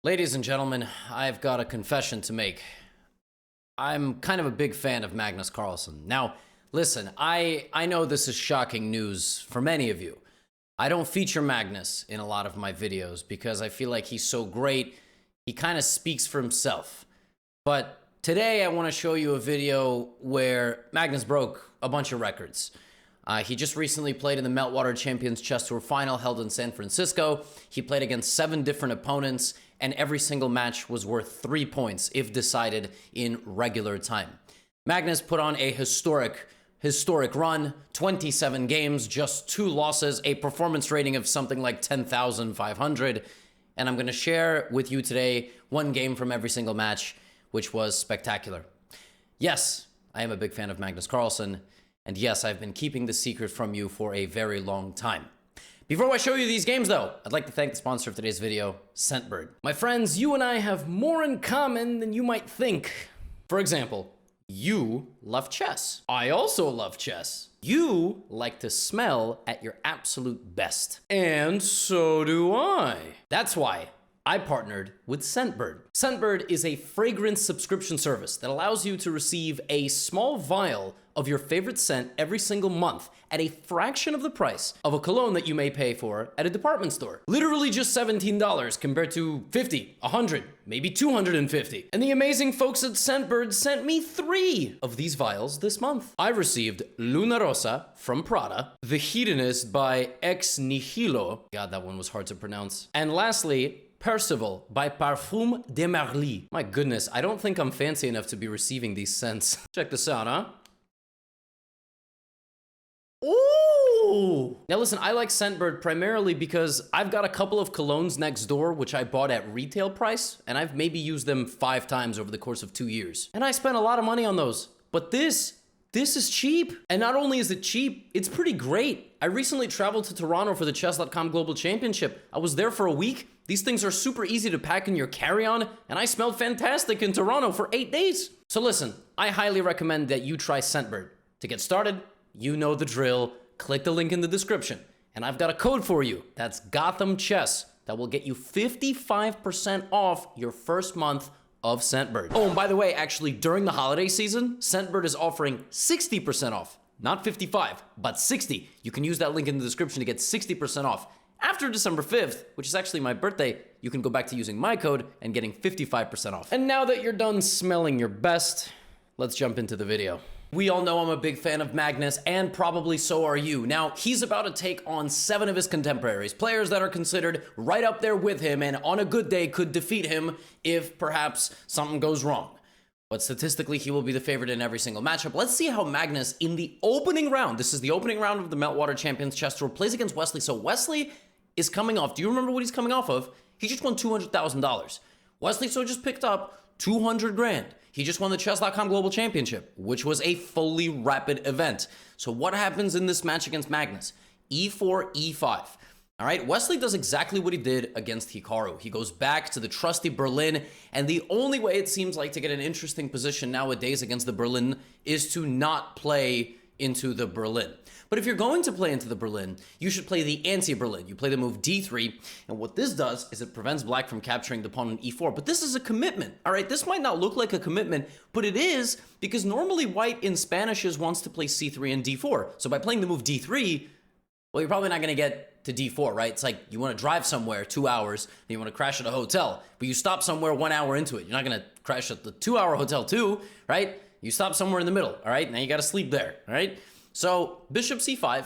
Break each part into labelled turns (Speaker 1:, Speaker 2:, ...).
Speaker 1: Ladies and gentlemen, I've got a confession to make. I'm kind of a big fan of Magnus Carlsen. Now, listen, I know this is shocking news for many of you. I don't feature Magnus in a lot of my videos because I feel like he's so great, he kind of speaks for himself. But today I want to show you a video where Magnus broke a bunch of records. He just recently played in the Meltwater Champions Chess Tour final held in San Francisco. He played against 7 different opponents, and every single match was worth 3 points if decided in regular time. Magnus put on a historic run, 27 games, just 2 losses, a performance rating of something like 10,500. And I'm going to share with you today one game from every single match, which was spectacular. Yes, I am a big fan of Magnus Carlsen. And yes, I've been keeping the secret from you for a very long time. Before I show you these games though, I'd like to thank the sponsor of today's video, Scentbird. My friends, you and I have more in common than you might think. For example, you love chess. I also love chess. You like to smell at your absolute best. And so do I. That's why I partnered with Scentbird. Scentbird is a fragrance subscription service that allows you to receive a small vial of your favorite scent every single month at a fraction of the price of a cologne that you may pay for at a department store. Literally just $17 compared to $50, $100, maybe $250. And the amazing folks at Scentbird sent me 3 of these vials this month. I received Luna Rosa from Prada, The Hedonist by Ex Nihilo. God, that one was hard to pronounce. And lastly, Percival by Parfum de Marly. My goodness, I don't think I'm fancy enough to be receiving these scents. Check this out, huh? Ooh! Now listen, I like Scentbird primarily because I've got a couple of colognes next door which I bought at retail price, and I've maybe used them 5 times over the course of 2 years. And I spent a lot of money on those. But this is cheap. And not only is it cheap, it's pretty great. I recently traveled to Toronto for the Chess.com Global Championship. I was there for a week. These things are super easy to pack in your carry-on, and I smelled fantastic in Toronto for 8 days. So listen, I highly recommend that you try Scentbird. To get started, you know the drill. Click the link in the description. And I've got a code for you. That's GothamChess. That will get you 55% off your first month of Scentbird. Oh, and by the way, actually, during the holiday season, Scentbird is offering 60% off. Not 55, but 60. You can use that link in the description to get 60% off. After December 5th, which is actually my birthday, you can go back to using my code and getting 55% off. And now that you're done smelling your best, let's jump into the video. We all know I'm a big fan of Magnus, and probably so are you. Now, he's about to take on 7 of his contemporaries, players that are considered right up there with him and on a good day could defeat him if perhaps something goes wrong. But statistically, he will be the favorite in every single matchup. Let's see how Magnus, in the opening round, this is the opening round of the Meltwater Champions Chess Tour, plays against Wesley. So Wesley is coming off. Do you remember what he's coming off of? He just won $200,000. Wesley so just picked up 200 grand. He just won the Chess.com Global Championship, which was a fully rapid event. So what happens in this match against Magnus? E4, E5. All right, Wesley does exactly what he did against Hikaru. He goes back to the trusty Berlin, and the only way it seems like to get an interesting position nowadays against the Berlin is to not play into the Berlin. But if you're going to play into the Berlin, you should play the anti-Berlin. You play the move d3, and what this does is it prevents black from capturing the pawn on e4. But this is a commitment, all right? This might not look like a commitment, but it is, because normally white in Spanishes wants to play c3 and d4. So by playing the move d3, well, you're probably not going to get to d4, right? It's like you want to drive somewhere 2 hours, and you want to crash at a hotel, but you stop somewhere 1 hour into it. You're not going to crash at the 2-hour hotel too, right? You stop somewhere in the middle, all right? Now you got to sleep there, all right? So bishop c5,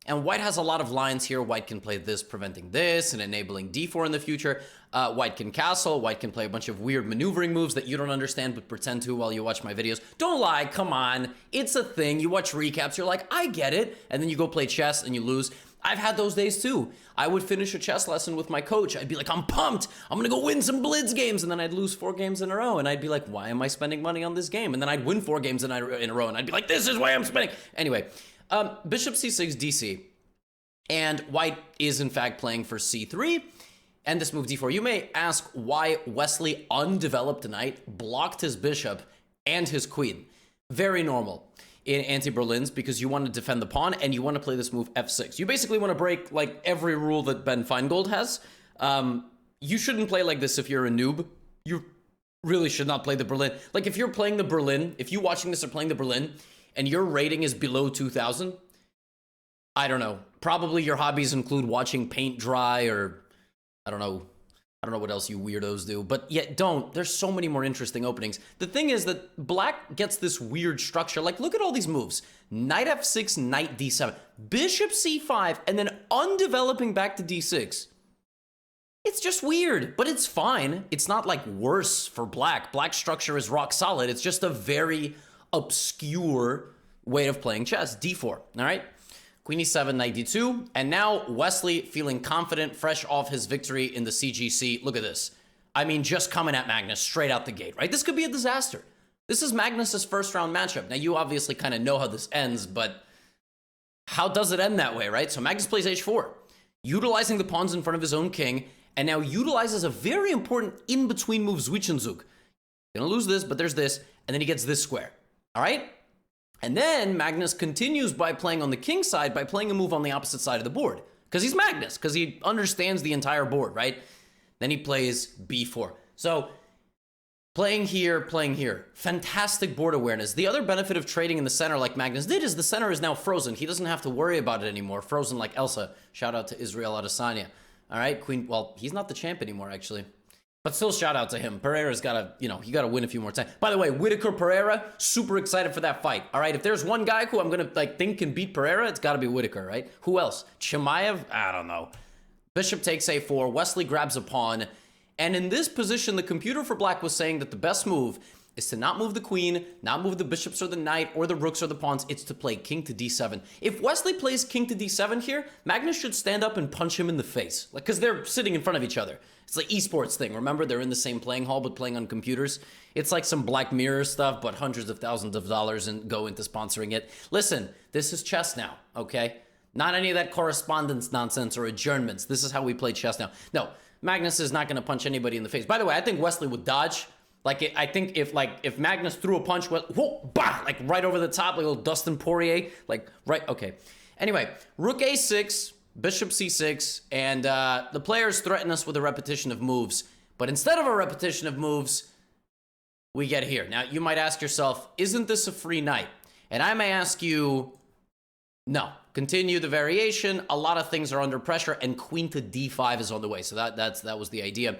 Speaker 1: and white has a lot of lines here. White can play this, preventing this, and enabling d4 in the future. White can castle. White can play a bunch of weird maneuvering moves that you don't understand but pretend to while you watch my videos. Don't lie, come on. It's a thing. You watch recaps, you're like, I get it. And then you go play chess and you lose. I've had those days too. I would finish a chess lesson with my coach. I'd be like, I'm pumped. I'm gonna go win some blitz games. And then I'd lose 4 games in a row. And I'd be like, why am I spending money on this game? And then I'd win 4 games in a row. And I'd be like, this is why I'm spending. Anyway, bishop c6, dc. And white is in fact playing for c3. And this move d4. You may ask why Wesley, undeveloped knight, blocked his bishop and his queen. Very normal in anti-Berlins, because you want to defend the pawn and you want to play this move f6. You basically want to break like every rule that Ben Feingold has. you shouldn't play like this if you're a noob. You really should not play the Berlin. Like, if you're playing the Berlin, if you watching this are playing the Berlin, and your rating is below 2,000, I don't know. Probably your hobbies include watching paint dry, or I don't know. I don't know what else you weirdos do, but yet don't. There's so many more interesting openings. The thing is that black gets this weird structure. Like, look at all these moves. Knight f6, knight d7, bishop c5, and then undeveloping back to d6. It's just weird, but it's fine. It's not like worse for black. Black's structure is rock solid. It's just a very obscure way of playing chess. d4, all right? Queen e7, knight d2, and now Wesley feeling confident, fresh off his victory in the CGC. Look at this. I mean, just coming at Magnus straight out the gate, right? This could be a disaster. This is Magnus's first round matchup. Now, you obviously kind of know how this ends, but how does it end that way, right? So Magnus plays h4, utilizing the pawns in front of his own king, and now utilizes a very important in-between move, Zwischenzug. Gonna lose this, but there's this, and then he gets this square, all right? And then Magnus continues by playing on the king side, by playing a move on the opposite side of the board. Because he's Magnus, because he understands the entire board, right? Then he plays b4. So, playing here. Fantastic board awareness. The other benefit of trading in the center like Magnus did is the center is now frozen. He doesn't have to worry about it anymore. Frozen like Elsa. Shout out to Israel Adesanya. All right, Queen, well, he's not the champ anymore, actually. But still, shout out to him. Pereira's got to, you know, he got to win a few more times. By the way, Whitaker-Pereira, super excited for that fight. All right, if there's one guy who I'm going to, like, think can beat Pereira, it's got to be Whitaker, right? Who else? Chimaev? I don't know. Bishop takes a4. Wesley grabs a pawn. And in this position, the computer for black was saying that the best move is to not move the queen, not move the bishops or the knight or the rooks or the pawns. It's to play king to d7. If Wesley plays king to d7 here, Magnus should stand up and punch him in the face. Like, because they're sitting in front of each other. It's like esports thing. Remember, they're in the same playing hall, but playing on computers. It's like some Black Mirror stuff, but hundreds of thousands of dollars and go into sponsoring it. Listen, this is chess now, okay? Not any of that correspondence nonsense or adjournments. This is how we play chess now. No, Magnus is not going to punch anybody in the face. By the way, I think Wesley would dodge. Like, I think if Magnus threw a punch, whoa, bah, like right over the top, like a little Dustin Poirier, like right, okay. Anyway, rook a6, bishop c6, and the players threaten us with a repetition of moves. But instead of a repetition of moves, we get here. Now, you might ask yourself, isn't this a free knight? And I may ask you, no. Continue the variation. A lot of things are under pressure, and queen to d5 is on the way. So that was the idea.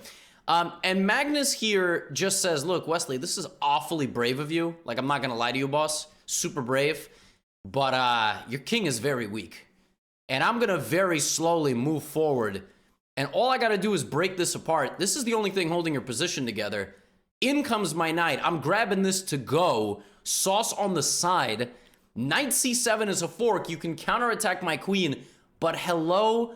Speaker 1: And Magnus here just says, look, Wesley, this is awfully brave of you. Like, I'm not going to lie to you, boss. Super brave. But your king is very weak. And I'm going to very slowly move forward. And all I got to do is break this apart. This is the only thing holding your position together. In comes my knight. I'm grabbing this to go. Sauce on the side. Knight c7 is a fork. You can counterattack my queen. But hello,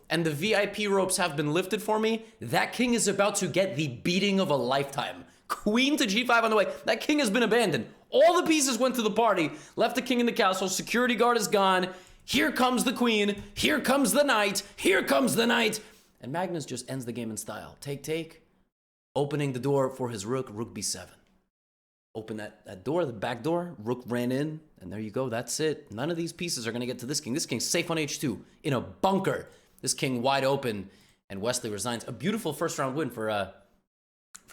Speaker 1: and the VIP ropes have been lifted for me. That king is about to get the beating of a lifetime. Queen to g5 on the way. That king has been abandoned. All the pieces went to the party. Left the king in the castle. Security guard is gone. Here comes the queen. Here comes the knight. Here comes the knight. And Magnus just ends the game in style. Take. Opening the door for his rook. Rook b7. Open that door, the back door. Rook ran in, and there you go. That's it. None of these pieces are going to get to this king. This king's safe on h2 in a bunker. This king wide open, and Wesley resigns. A beautiful first-round win for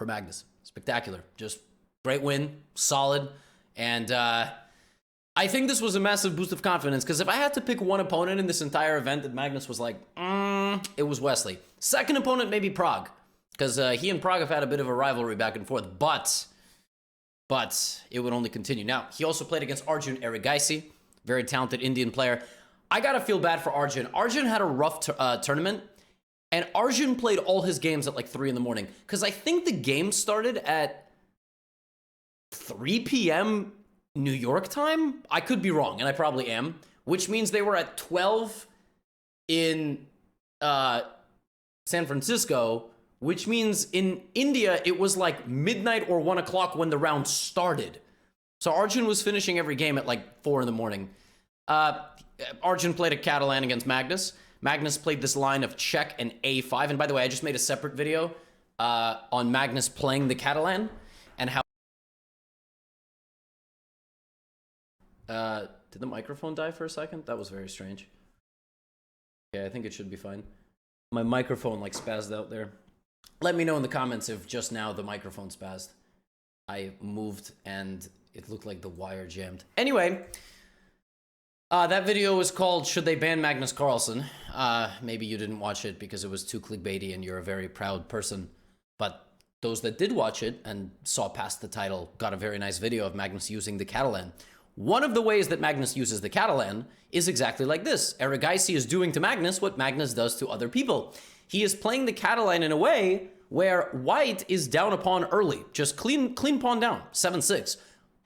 Speaker 1: Magnus. Spectacular. Just great win, solid, and I think this was a massive boost of confidence, because if I had to pick one opponent in this entire event that Magnus was like, it was Wesley. Second opponent, maybe Prague, because he and Prague have had a bit of a rivalry back and forth, but it would only continue. Now, he also played against Arjun Erigaisi, very talented Indian player. I gotta feel bad for Arjun. Arjun had a rough tournament, and Arjun played all his games at like 3 in the morning, because I think the game started at 3 p.m. New York time? I could be wrong, and I probably am, which means they were at 12 in San Francisco, which means in India, it was like midnight or 1 o'clock when the round started. So Arjun was finishing every game at like 4 in the morning. Arjun played a Catalan against Magnus. Magnus played this line of check and a5. And by the way, I just made a separate video on Magnus playing the Catalan and how... did the microphone die for a second? That was very strange. Okay, I think it should be fine. My microphone like spazzed out there. Let me know in the comments if just now the microphone spazzed. I moved and it looked like the wire jammed. Anyway, that video was called Should They Ban Magnus Carlsen? Maybe you didn't watch it because it was too clickbaity and you're a very proud person. But those that did watch it and saw past the title got a very nice video of Magnus using the Catalan. One of the ways that Magnus uses the Catalan is exactly like this. Erigaisi is doing to Magnus what Magnus does to other people. He is playing the Catalan in a way where white is down a pawn early. Just clean pawn down, 7-6.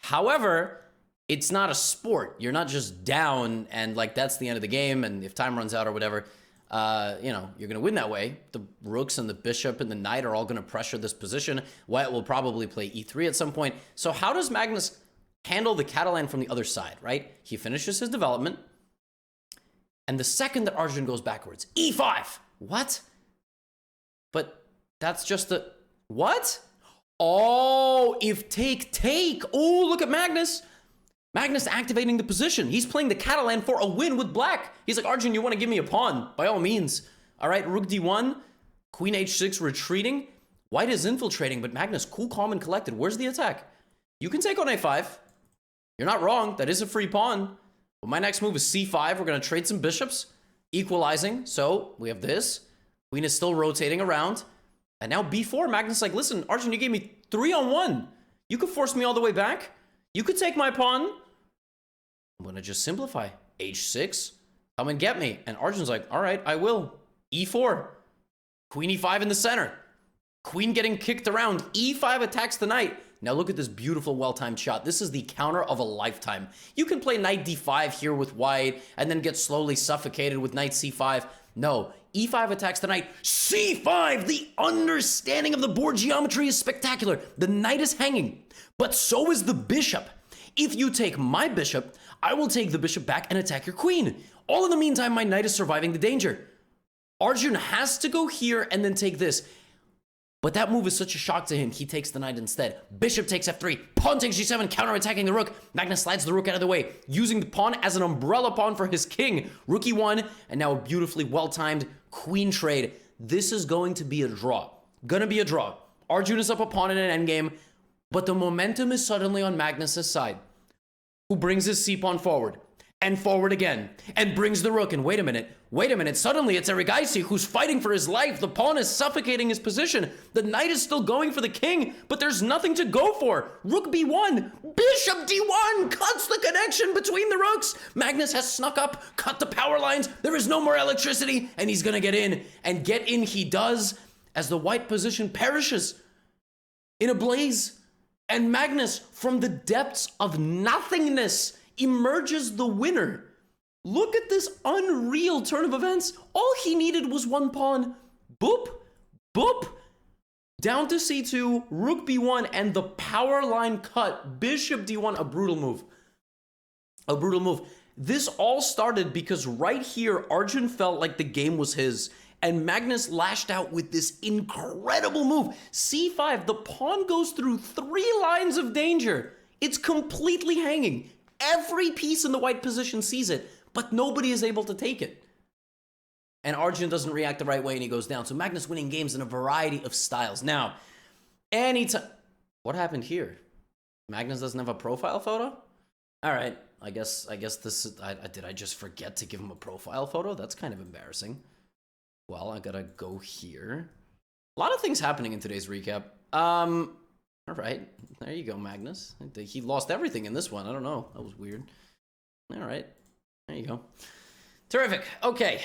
Speaker 1: However, it's not a sport. You're not just down and like that's the end of the game and if time runs out or whatever, you know, you're gonna win that way. The rooks and the bishop and the knight are all gonna pressure this position. White will probably play e3 at some point. So how does Magnus handle the Catalan from the other side, right? He finishes his development and the second that Arjun goes backwards, e5. What? But that's just the... What? Oh, if take. Oh, look at Magnus. Magnus activating the position. He's playing the Catalan for a win with black. He's like, Arjun, you want to give me a pawn? By all means. All right, rook d1, queen h6 retreating. White is infiltrating, but Magnus, cool, calm, and collected. Where's the attack? You can take on a5. You're not wrong. That is a free pawn. But my next move is c5. We're going to trade some bishops. Equalizing. So we have this. Queen is still rotating around. And now b4, Magnus is like, listen, Arjun, you gave me 3-on-1. You could force me all the way back. You could take my pawn. I'm going to just simplify. h6. Come and get me. And Arjun's like, all right, I will. e4. Queen e5 in the center. Queen getting kicked around. e5 attacks the knight. Now look at this beautiful, well-timed shot. This is the counter of a lifetime. You can play knight d5 here with white and then get slowly suffocated with knight c5. No, e5 attacks the knight. c5, the understanding of the board geometry is spectacular. The knight is hanging, but so is the bishop. If you take my bishop, I will take the bishop back and attack your queen. All in the meantime, my knight is surviving the danger. Arjun has to go here and then take this. But that move is such a shock to him, he takes the knight instead. Bishop takes f3, pawn takes g7, counterattacking the rook. Magnus slides the rook out of the way, using the pawn as an umbrella pawn for his king. Rook e1, and now a beautifully well-timed queen trade. This is going to be a draw. Gonna be a draw. Arjun is up a pawn in an endgame, but the momentum is suddenly on Magnus's side, who brings his c-pawn forward, and forward again, and brings the rook, and wait a minute, suddenly it's Erigaisi who's fighting for his life. The pawn is suffocating his position. The knight is still going for the king, but there's nothing to go for. Rook b1, bishop d1, cuts the connection between the rooks. Magnus has snuck up, cut the power lines, there is no more electricity, and he's gonna get in, and get in he does, as the white position perishes in a blaze. And Magnus, from the depths of nothingness, emerges the winner. Look at this unreal turn of events. All he needed was one pawn. Boop, boop. Down to c2, rook b1, and the power line cut. Bishop d1, a brutal move. A brutal move. This all started because right here, Arjun felt like the game was his. And Magnus lashed out with this incredible move. c5, the pawn goes through 3 lines of danger. It's completely hanging. Every piece in the white position sees it, but nobody is able to take it. And Arjun doesn't react the right way and he goes down. So Magnus winning games in a variety of styles. Now, anytime... What happened here? Magnus doesn't have a profile photo? All right, I guess this is... Did I just forget to give him a profile photo? That's kind of embarrassing. Well, I gotta go here. A lot of things happening in today's recap. All right, there you go, Magnus. He lost everything in this one. I don't know. That was weird. All right, there you go. Terrific. Okay.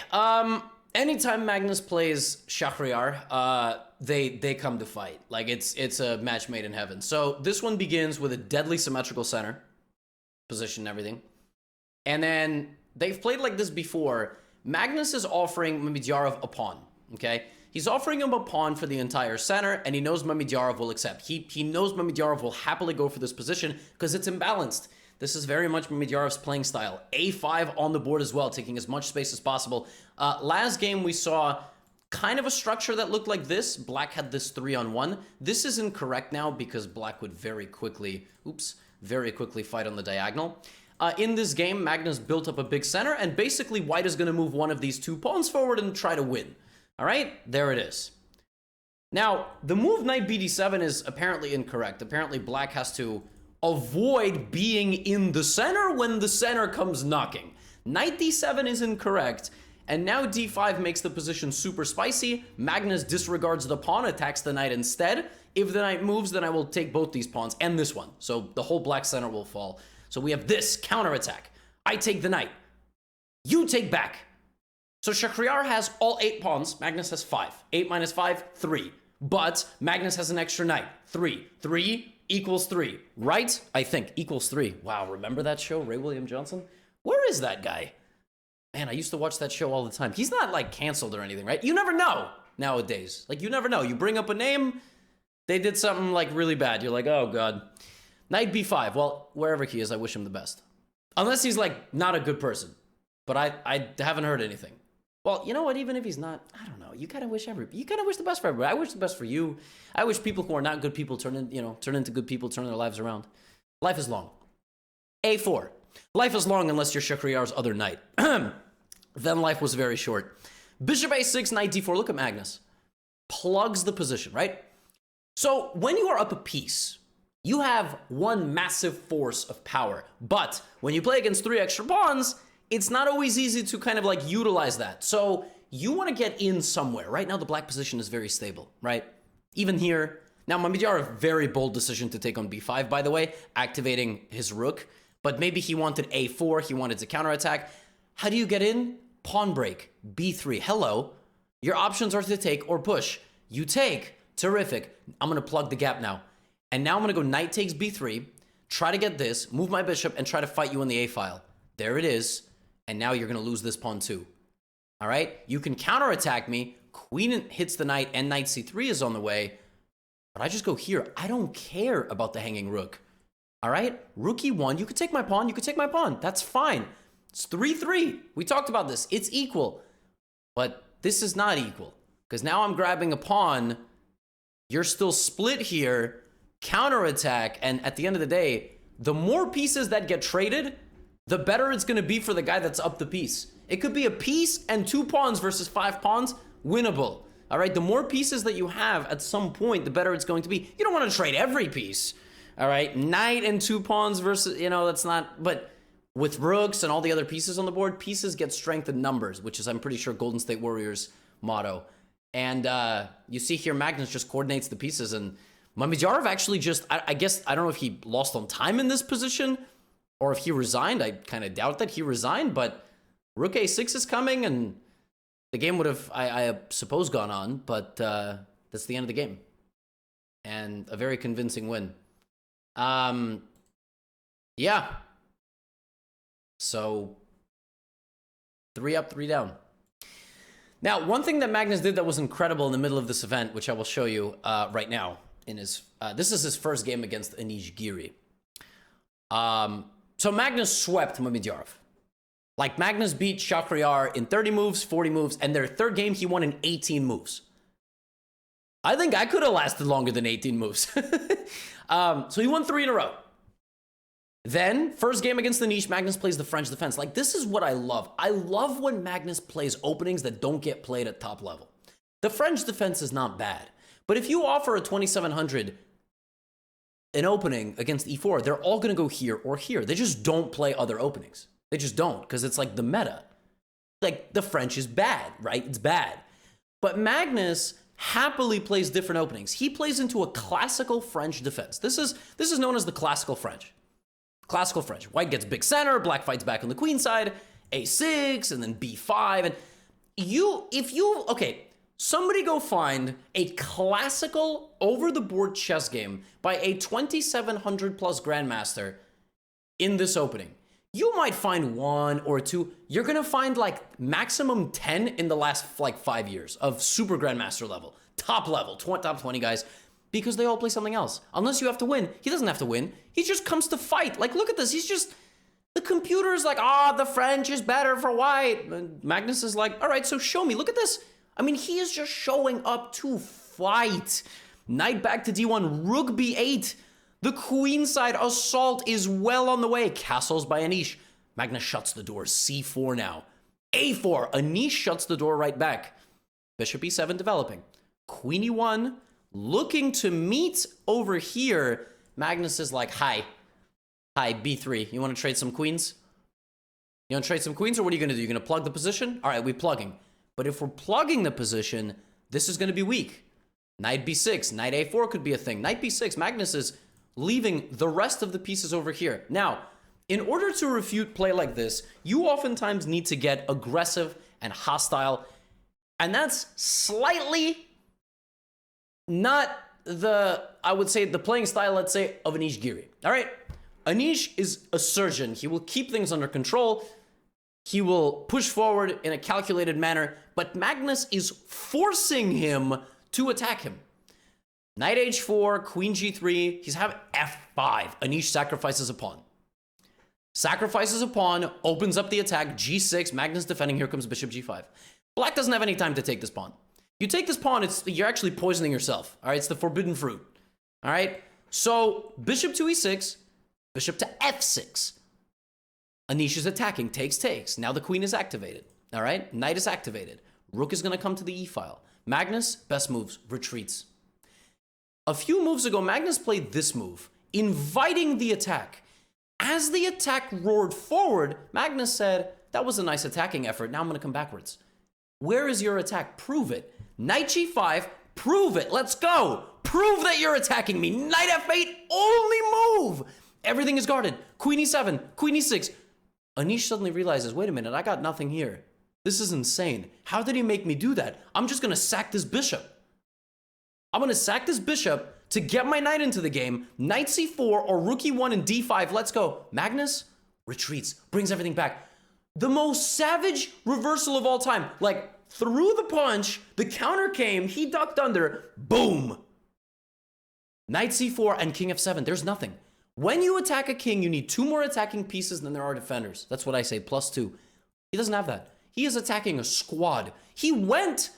Speaker 1: Anytime Magnus plays Shahryar, they come to fight. Like it's a match made in heaven. So this one begins with a deadly symmetrical center position and everything, and then they've played like this before. Magnus is offering Mamidyarov a pawn. Okay. He's offering him a pawn for the entire center, and he knows Mamidyarov will accept. He knows Mamidyarov will happily go for this position because it's imbalanced. This is very much Mamidyarov's playing style. A5 on the board as well, taking as much space as possible. Last game, we saw kind of a structure that looked like this. Black had this 3-on-1. This is incorrect now because Black would very quickly fight on the diagonal. In this game, Magnus built up a big center, and basically White is going to move one of these 2 pawns forward and try to win. All right, there it is. Now, the move knight bd7 is apparently incorrect. Apparently, black has to avoid being in the center when the center comes knocking. Knight d7 is incorrect, and now d5 makes the position super spicy. Magnus disregards the pawn, attacks the knight instead. If the knight moves, then I will take both these pawns and this one. So the whole black center will fall. So we have this counterattack. I take the knight. You take back. So Shahryar has all 8 pawns. Magnus has 5. 8 minus 5, 3. But Magnus has an extra knight. 3. 3 equals 3. Right? I think. Equals 3. Wow, remember that show, Ray William Johnson? Where is that guy? Man, I used to watch that show all the time. He's not, like, canceled or anything, right? You never know nowadays. Like, you never know. You bring up a name, they did something, like, really bad. You're like, oh, God. Knight b5. Well, wherever he is, I wish him the best. Unless he's, like, not a good person. But I haven't heard anything. Well, you know what? Even if he's not, I don't know. You kind of wish the best for everybody. I wish the best for you. I wish people who are not good people turn into good people, turn their lives around. Life is long. A4. Life is long unless you're Shahryar's other knight. Then life was very short. Bishop a6, knight d4. Look at Magnus. Plugs the position, right? So when you are up a piece, you have one massive force of power. But when you play against 3 extra pawns, it's not always easy to kind of like utilize that. So you want to get in somewhere. Right now, the black position is very stable, right? Even here. Now, Magnus, a very bold decision to take on b5, by the way, activating his rook. But maybe he wanted a4, he wanted to counterattack. How do you get in? Pawn break, b3. Hello. Your options are to take or push. You take. Terrific. I'm going to plug the gap now. And now I'm going to go knight takes b3, try to get this, move my bishop, and try to fight you in the a file. There it is. And now you're going to lose this pawn too. All right? You can counterattack me. Queen hits the knight, and knight c3 is on the way. But I just go here. I don't care about the hanging rook. All right? Rook e1. You could take my pawn. You could take my pawn. That's fine. It's 3-3. We talked about this. It's equal. But this is not equal. Because now I'm grabbing a pawn. You're still split here. Counterattack. And at the end of the day, the more pieces that get traded, the better it's going to be for the guy that's up the piece. It could be a piece and 2 pawns versus 5 pawns. Winnable. All right? The more pieces that you have at some point, the better it's going to be. You don't want to trade every piece. All right? Knight and 2 pawns versus, that's not... But with rooks and all the other pieces on the board, pieces get strength in numbers, which is, I'm pretty sure, Golden State Warriors' motto. And you see here, Magnus just coordinates the pieces. And Mamedyarov actually just... I guess, I don't know if he lost on time in this position, or if he resigned. I kind of doubt that he resigned, but rook a6 is coming, and the game would have, I suppose, gone on, but that's the end of the game. And a very convincing win. Yeah. So, 3 up, 3 down. Now, one thing that Magnus did that was incredible in the middle of this event, which I will show you right now, in his this is his first game against Anish Giri. So Magnus swept Mamedyarov. Like, Magnus beat Shahryar in 30 moves, 40 moves, and their third game, he won in 18 moves. I think I could have lasted longer than 18 moves. So he won 3 in a row. Then, first game against the niche, Magnus plays the French defense. Like, this is what I love. I love when Magnus plays openings that don't get played at top level. The French defense is not bad. But if you offer a 2700 an opening against e4, they're all going to go here or here. They just don't play other openings. They just don't, because it's like the meta. Like, the French is bad, right? It's bad. But Magnus happily plays different openings. He plays into a classical French defense. This is known as the classical French. Classical French. White gets big center, black fights back on the queen side, a6, and then b5. And somebody go find a classical over-the-board chess game by a 2700 plus grandmaster in this opening. You might find 1 or 2. You're going to find like maximum 10 in the last like 5 years of super grandmaster level, top level, top 20 guys, because they all play something else. Unless you have to win. He doesn't have to win. He just comes to fight. Like, look at this. The computer's like, the French is better for white. And Magnus is like, all right, so show me. Look at this. I mean, he is just showing up to fight. Knight back to d1, rook b8. The queenside assault is well on the way. Castles by Anish. Magnus shuts the door. c4 now. a4. Anish shuts the door right back. Bishop e7 developing. Queen e1, looking to meet over here. Magnus is like, hi, b3. You want to trade some queens? You want to trade some queens, or what are you going to do? You're going to plug the position? All right, we're plugging. But if we're plugging the position, this is going to be weak. Knight b6, knight a4 could be a thing. Knight b6, Magnus is leaving the rest of the pieces over here. Now, in order to refute play like this, you oftentimes need to get aggressive and hostile. And that's slightly not the, I would say, the playing style, let's say, of Anish Giri. All right? Anish is a surgeon. He will keep things under control. He will push forward in a calculated manner. But Magnus is forcing him to attack him. Knight h4, queen g3. He's having f5. Anish sacrifices a pawn. Sacrifices a pawn, opens up the attack, g6. Magnus defending. Here comes bishop g5. Black doesn't have any time to take this pawn. You take this pawn, you're actually poisoning yourself. All right, it's the forbidden fruit. All right, so bishop to e6, bishop to f6. Anish is attacking, takes. Now the queen is activated. All right, knight is activated. Rook is going to come to the e file. Magnus, best moves, retreats. A few moves ago, Magnus played this move, inviting the attack. As the attack roared forward, Magnus said, that was a nice attacking effort. Now I'm going to come backwards. Where is your attack? Prove it. Knight g5, prove it. Let's go. Prove that you're attacking me. Knight f8, only move. Everything is guarded. Queen e7, queen e6. Anish suddenly realizes, wait a minute, I got nothing here. This is insane. How did he make me do that? I'm just going to sack this bishop. I'm going to sack this bishop to get my knight into the game. Knight c4 or rook e1 and d5. Let's go. Magnus retreats, brings everything back. The most savage reversal of all time. Like, threw the punch, the counter came, he ducked under, boom. Knight c4 and king f7. There's nothing. When you attack a king, you need 2 more attacking pieces than there are defenders. That's what I say, +2. He doesn't have that. He is attacking a squad. He went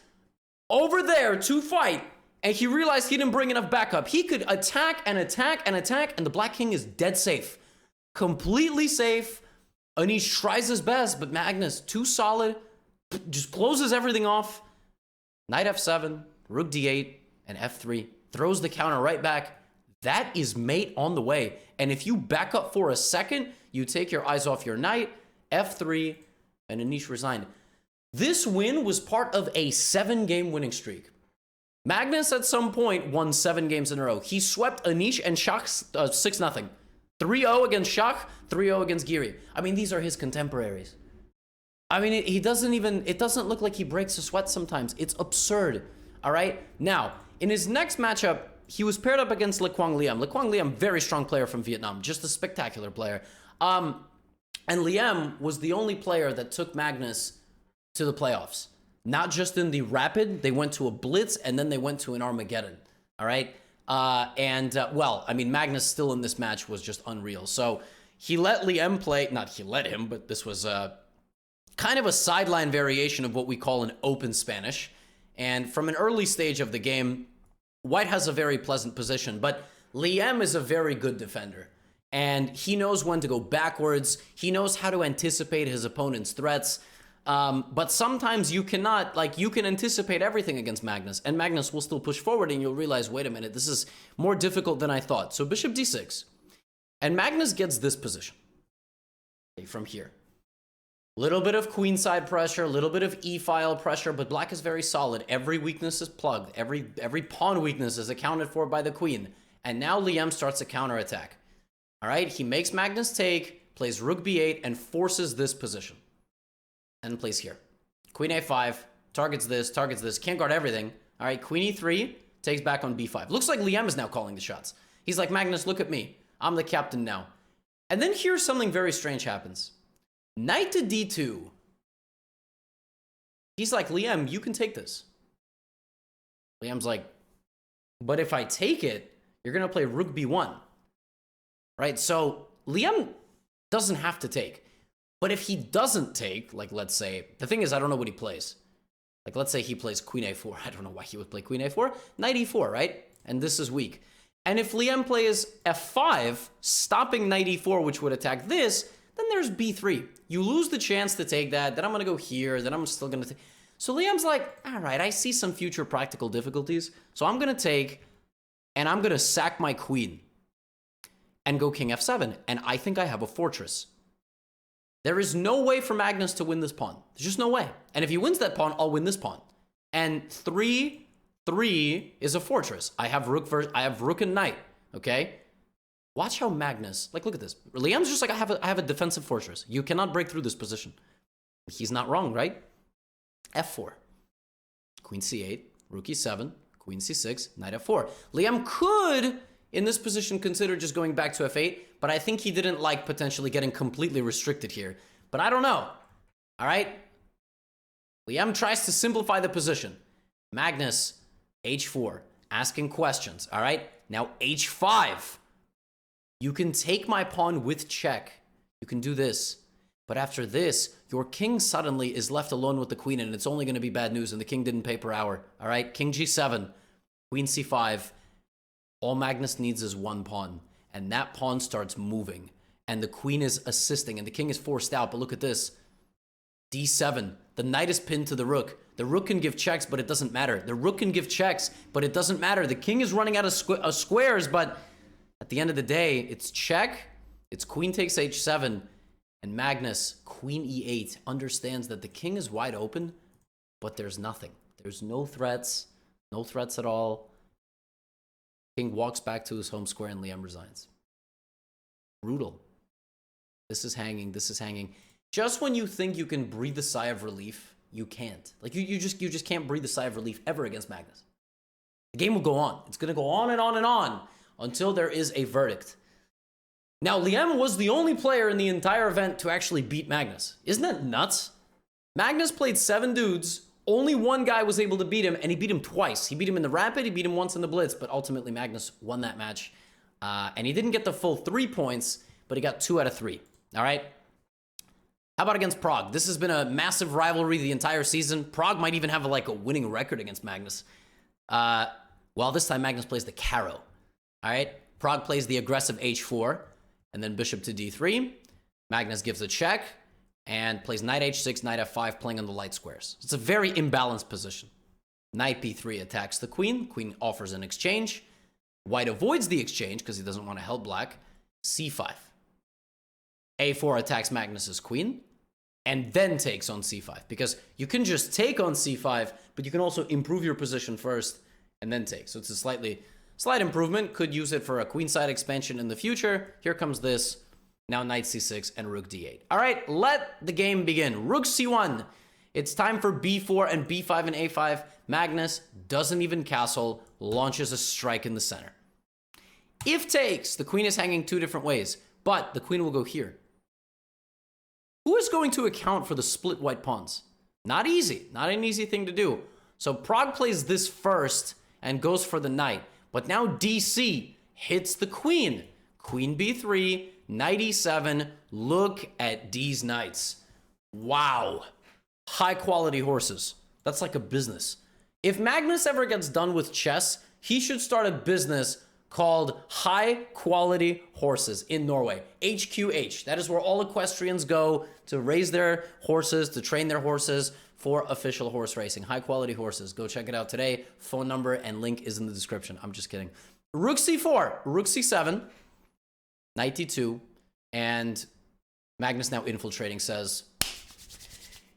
Speaker 1: over there to fight, and he realized he didn't bring enough backup. He could attack and attack and attack, and the black king is dead safe. Completely safe. Anish tries his best, but Magnus, too solid, just closes everything off. Knight f7, rook d8, and f3. Throws the counter right back. That is mate on the way. And if you back up for a second, you take your eyes off your knight, f3, and Anish resigned. This win was part of a 7-game winning streak. Magnus at some point won 7 games in a row. He swept Anish and Shach 6-0. 3-0 against Shach, 3-0 against Giri. I mean, these are his contemporaries. I mean, it doesn't look like he breaks a sweat sometimes. It's absurd, all right? Now, in his next matchup, he was paired up against Le Quang Liam. Le Quang Liam, very strong player from Vietnam, just a spectacular player. And Liam was the only player that took Magnus to the playoffs. Not just in the Rapid, they went to a Blitz, and then they went to an Armageddon, all right? Well, I mean, Magnus still in this match was just unreal. So he let Liam play, not he let him, but this was kind of a sideline variation of what we call an open Spanish. And from an early stage of the game, White has a very pleasant position, but Liam is a very good defender. And he knows when to go backwards. He knows how to anticipate his opponent's threats. But sometimes you cannot, like, you can anticipate everything against Magnus, and Magnus will still push forward, and you'll realize, wait a minute, this is more difficult than I thought. So bishop d6, and Magnus gets this position. Okay, from here. Little bit of queenside pressure, a little bit of e-file pressure, but black is very solid. Every weakness is plugged. Every pawn weakness is accounted for by the queen. And now Liam starts a counterattack. All right, he makes Magnus take, plays rook b8, and forces this position. And plays here. Queen a5, targets this, can't guard everything. All right, queen e3, takes back on b5. Looks like Liam is now calling the shots. He's like, Magnus, look at me. I'm the captain now. And then here's something very strange happens. Knight to d2. He's like, Liam, you can take this. Liam's like, but if I take it, you're going to play rook b1. Right? So Liam doesn't have to take. But if he doesn't take, like, let's say, the thing is, I don't know what he plays. Like, let's say he plays queen a4. I don't know why he would play queen a4. Knight e4, right? And this is weak. And if Liam plays f5, stopping knight e4, which would attack this, then there's b3. You lose the chance to take that. Then I'm going to go here. Then I'm still going to take. So Liam's like, all right, I see some future practical difficulties. So I'm going to take, and I'm going to sack my queen and go king f7. And I think I have a fortress. There is no way for Magnus to win this pawn. There's just no way. And if he wins that pawn, I'll win this pawn. And 3-3 is a fortress. I have rook and knight, okay? Watch how Magnus, like, look at this. Liam's just like, I have a defensive fortress. You cannot break through this position. He's not wrong, right? f4. Queen c8, rook e7, queen c6, knight f4. Liam could, in this position, consider just going back to f8, but I think he didn't like potentially getting completely restricted here. But I don't know. All right? Liam tries to simplify the position. Magnus, h4, asking questions. All right? Now h5. You can take my pawn with check. You can do this. But after this, your king suddenly is left alone with the queen, and it's only going to be bad news, and the king didn't pay per hour. All right? King g7, queen c5. All Magnus needs is one pawn, and that pawn starts moving, and the queen is assisting, and the king is forced out. But look at this. d7. The knight is pinned to the rook. The rook can give checks, but it doesn't matter. The rook can give checks, but it doesn't matter. The king is running out of squares, but at the end of the day, it's check. It's queen takes h7, and Magnus, queen e8, understands that the king is wide open, but there's nothing. There's no threats at all. King walks back to his home square, and Liam resigns. Brutal. This is hanging. This is hanging. Just when you think you can breathe a sigh of relief, you can't. Like, you just can't breathe a sigh of relief ever against Magnus. The game will go on. It's going to go on and on and on until there is a verdict. Now, Liam was the only player in the entire event to actually beat Magnus. Isn't that nuts? Magnus played 7 dudes. Only one guy was able to beat him, and he beat him twice. He beat him in the Rapid, he beat him once in the Blitz, but ultimately Magnus won that match. And he didn't get the full 3 points, but he got 2 out of 3. All right? How about against Prague? This has been a massive rivalry the entire season. Prague might even have a winning record against Magnus. Well, this time Magnus plays the Caro. All right? Prague plays the aggressive h4, and then bishop to d3. Magnus gives a check and plays knight h6, knight f5, playing on the light squares. It's a very imbalanced position. Knight b3 attacks the queen. Queen offers an exchange. White avoids the exchange because he doesn't want to help black. c5. a4 attacks Magnus's queen, and then takes on c5. Because you can just take on c5, but you can also improve your position first, and then take. So it's a slight improvement. Could use it for a queenside expansion in the future. Here comes this. Now knight c6 and rook d8. All right, let the game begin. Rook c1. It's time for b4 and b5 and a5. Magnus doesn't even castle, launches a strike in the center. If takes, the queen is hanging 2 different ways, but the queen will go here. Who is going to account for the split white pawns? Not easy. Not an easy thing to do. So Prague plays this first and goes for the knight. But now dc hits the queen. Queen b3, knight e7. Look at these knights. Wow. High quality horses. That's like a business. If Magnus ever gets done with chess, he should start a business called High Quality Horses in Norway. HQH. That is where all equestrians go to raise their horses, to train their horses for official horse racing. High Quality Horses. Go check it out today. Phone number and link is in the description. I'm just kidding. Rook c4, rook c7, knight d2, and Magnus, now infiltrating, says,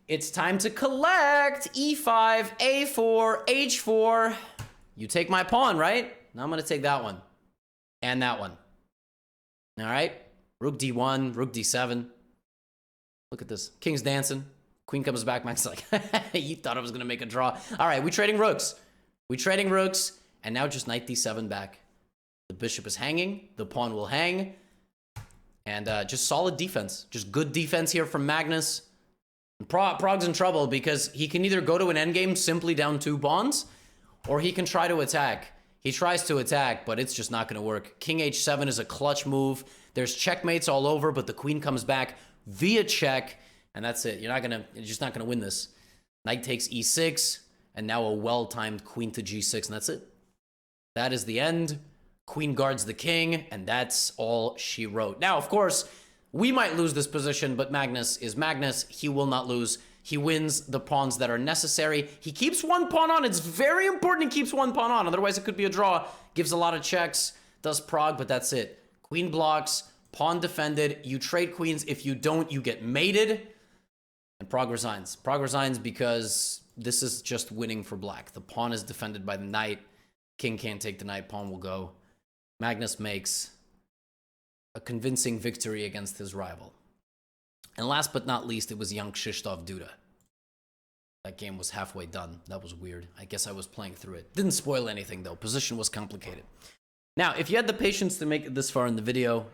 Speaker 1: it's time to collect. e5, a4, h4. You take my pawn, right? Now I'm going to take that one. And that one. All right. Rook d1, rook d7. Look at this. King's dancing. Queen comes back. Max like, you thought I was going to make a draw. All right. We're trading rooks. And now just knight d7 back. The bishop is hanging. The pawn will hang. And just solid defense. Just good defense here from Magnus. Prague's in trouble because he can either go to an endgame simply down 2 pawns, or he can try to attack. He tries to attack, but it's just not going to work. King h7 is a clutch move. There's checkmates all over, but the queen comes back via check, and that's it. You're just not going to win this. Knight takes e6, and now a well-timed queen to g6, and that's it. That is the end. Queen guards the king, and that's all she wrote. Now, of course, we might lose this position, but Magnus is Magnus. He will not lose. He wins the pawns that are necessary. He keeps one pawn on. It's very important he keeps one pawn on. Otherwise, it could be a draw. Gives a lot of checks. Does prog, but that's it. Queen blocks. Pawn defended. You trade queens. If you don't, you get mated. And prog resigns. Prog resigns because this is just winning for black. The pawn is defended by the knight. King can't take the knight. Pawn will go. Magnus makes a convincing victory against his rival. And last but not least, it was young Krzysztof Duda. That game was halfway done. That was weird. I guess I was playing through it. Didn't spoil anything, though. Position was complicated. Now, if you had the patience to make it this far in the video,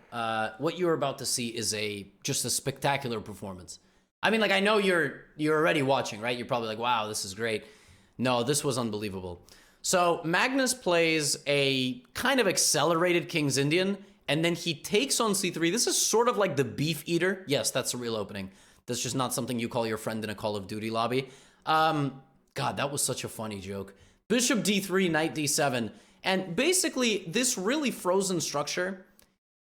Speaker 1: what you're about to see is just a spectacular performance. I mean, like, I know you're already watching, right? You're probably like, wow, this is great. No, this was unbelievable. So Magnus plays a kind of accelerated King's Indian, and then he takes on c3. This is sort of like the beef eater. Yes, that's a real opening. That's just not something you call your friend in a Call of Duty lobby. God, that was such a funny joke. Bishop d3, knight d7. And basically, this really frozen structure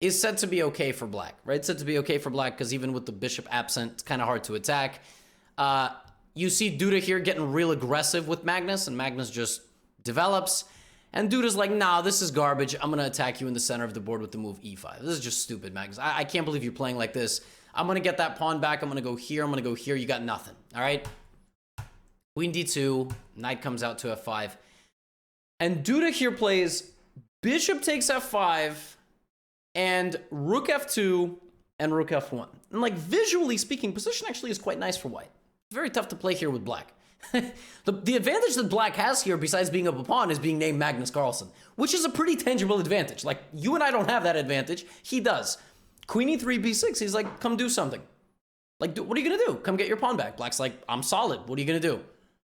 Speaker 1: is said to be okay for black, right? It's said to be okay for black because even with the bishop absent, it's kind of hard to attack. You see Duda here getting real aggressive with Magnus, and Magnus just develops. And Duda's like, nah, this is garbage. I'm going to attack you in the center of the board with the move e5. This is just stupid, Magnus. I can't believe you're playing like this. I'm going to get that pawn back. I'm going to go here. I'm going to go here. You got nothing, all right? Queen d2. Knight comes out to f5. And Duda here plays bishop takes f5 and rook f2 and rook f1. And like visually speaking, position actually is quite nice for white. Very tough to play here with black. the advantage that black has here, besides being up a pawn, is being named Magnus Carlsen, which is a pretty tangible advantage. Like, you and I don't have that advantage. He does. Queen e3, b6. He's like, come do something. Like, what are you going to do? Come get your pawn back. Black's like, I'm solid. What are you going to do?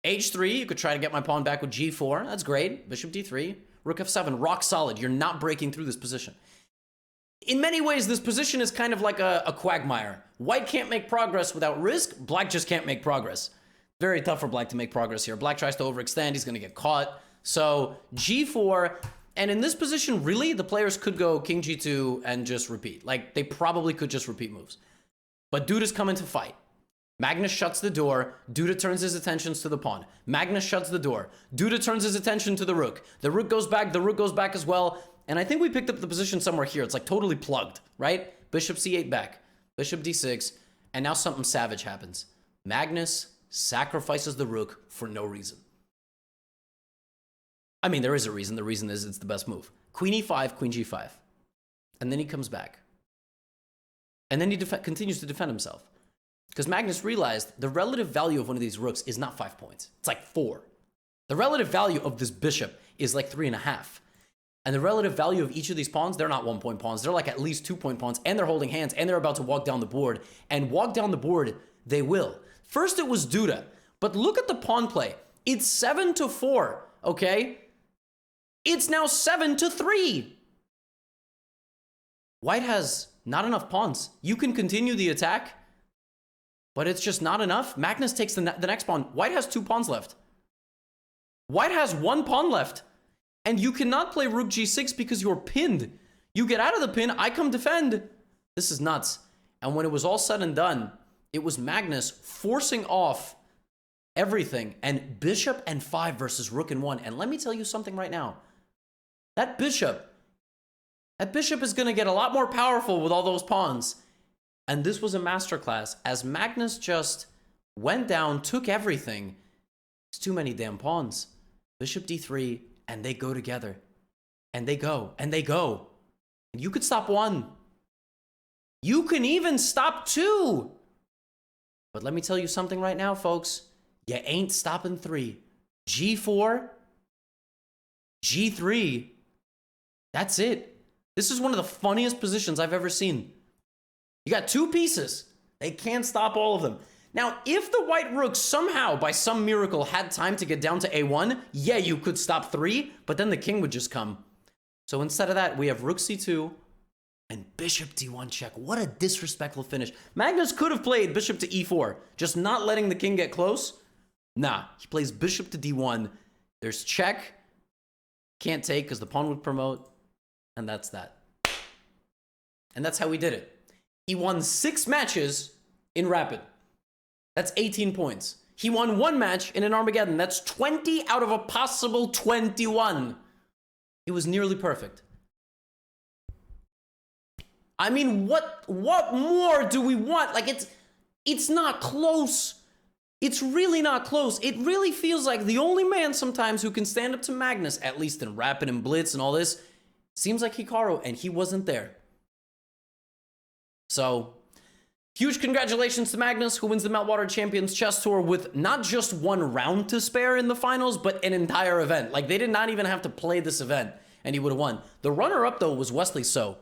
Speaker 1: h3, you could try to get my pawn back with g4. That's great. Bishop d3. Rook f7. Rock solid. You're not breaking through this position. In many ways, this position is kind of like a quagmire. White can't make progress without risk. Black just can't make progress. Very tough for black to make progress here. Black tries to overextend. He's going to get caught. So g4. And in this position, really, the players could go king g2 and just repeat. Like, they probably could just repeat moves. But Duda's coming to fight. Magnus shuts the door. Duda turns his attentions to the pawn. Magnus shuts the door. Duda turns his attention to the rook. The rook goes back. The rook goes back as well. And I think we picked up the position somewhere here. It's like totally plugged, right? Bishop c8 back. Bishop d6. And now something savage happens. Magnus sacrifices the rook for no reason. I mean, there is a reason. The reason is it's the best move. Queen e5, queen g5. And then he comes back. And then he continues to defend himself. Because Magnus realized the relative value of one of these rooks is not 5 points. It's like 4. The relative value of this bishop is like 3.5. And the relative value of each of these pawns, they're not 1-point pawns. They're like at least 2-point pawns, and they're holding hands, and they're about to walk down the board. And walk down the board, they will. First, it was Duda. But look at the pawn play. It's 7-4, okay? It's now 7-3. White has not enough pawns. You can continue the attack, but it's just not enough. Magnus takes the next pawn. White has 2 pawns left. White has 1 pawn left. And you cannot play rook g6 because you're pinned. You get out of the pin, I come defend. This is nuts. And when it was all said and done, it was Magnus forcing off everything. And bishop and 5 versus rook and 1. And let me tell you something right now. That bishop is going to get a lot more powerful with all those pawns. And this was a masterclass as Magnus just went down, took everything. It's too many damn pawns. Bishop d3, and they go together. And they go, and they go. And you could stop 1. You can even stop 2. But let me tell you something right now, folks. You ain't stopping 3. g4, g3. That's it. This is one of the funniest positions I've ever seen. You got 2 pieces. They can't stop all of them. Now, if the white rook somehow, by some miracle, had time to get down to a1, yeah, you could stop 3, but then the king would just come. So instead of that, we have rook c2 and bishop d1 check. What a disrespectful finish. Magnus could have played bishop to e4, just not letting the king get close. Nah, he plays bishop to d1. There's check. Can't take because the pawn would promote. And that's that. And that's how we did it. He won 6 matches in rapid. That's 18 points. He won one match in an Armageddon. That's 20 out of a possible 21. He was nearly perfect. I mean, what more do we want? Like, it's not close. It's really not close. It really feels like the only man sometimes who can stand up to Magnus, at least in Rapid and Blitz and all this, seems like Hikaru, and he wasn't there. So, huge congratulations to Magnus, who wins the Meltwater Champions Chess Tour with not just one round to spare in the finals, but an entire event. Like, they did not even have to play this event, and he would have won. The runner-up, though, was Wesley So.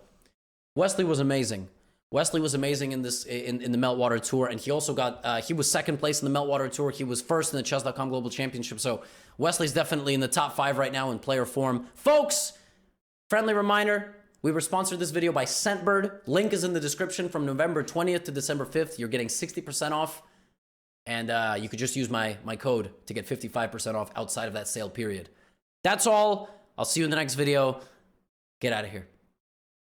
Speaker 1: Wesley was amazing. Wesley was amazing in this in the Meltwater Tour, and he also got he was second place in the Meltwater Tour. He was first in the Chess.com Global Championship. So Wesley's definitely in the top 5 right now in player form. Folks, friendly reminder, we were sponsored this video by Scentbird. Link is in the description. From November 20th to December 5th. You're getting 60% off, and you could just use my code to get 55% off outside of that sale period. That's all. I'll see you in the next video. Get out of here.